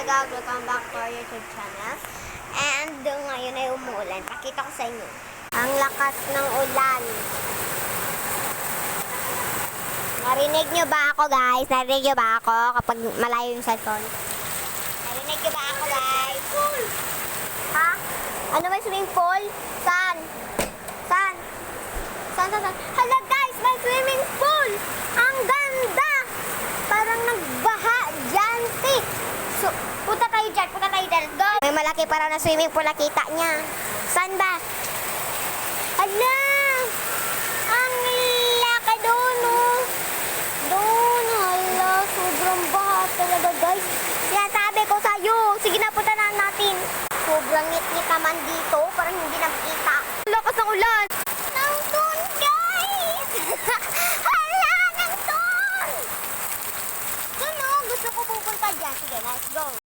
guys, welcome back to our YouTube channel. And ngayon ay umuulan. Pakita ko sa inyo. Ang lakas ng ulan. Narinig nyo ba ako guys? Narinig nyo ba ako kapag malayo yung cellphone? Narinig nyo ba ako guys? Ha? Ano ba yung swimming pool? Saan? Saan? Saan? Hala guys, may swimming pool! Ang ganda! Parang nagbaha dyan, So, punta tayo dyan, Go! May malaki parang na swimming pool, nakita niya. Saan ba? Hala!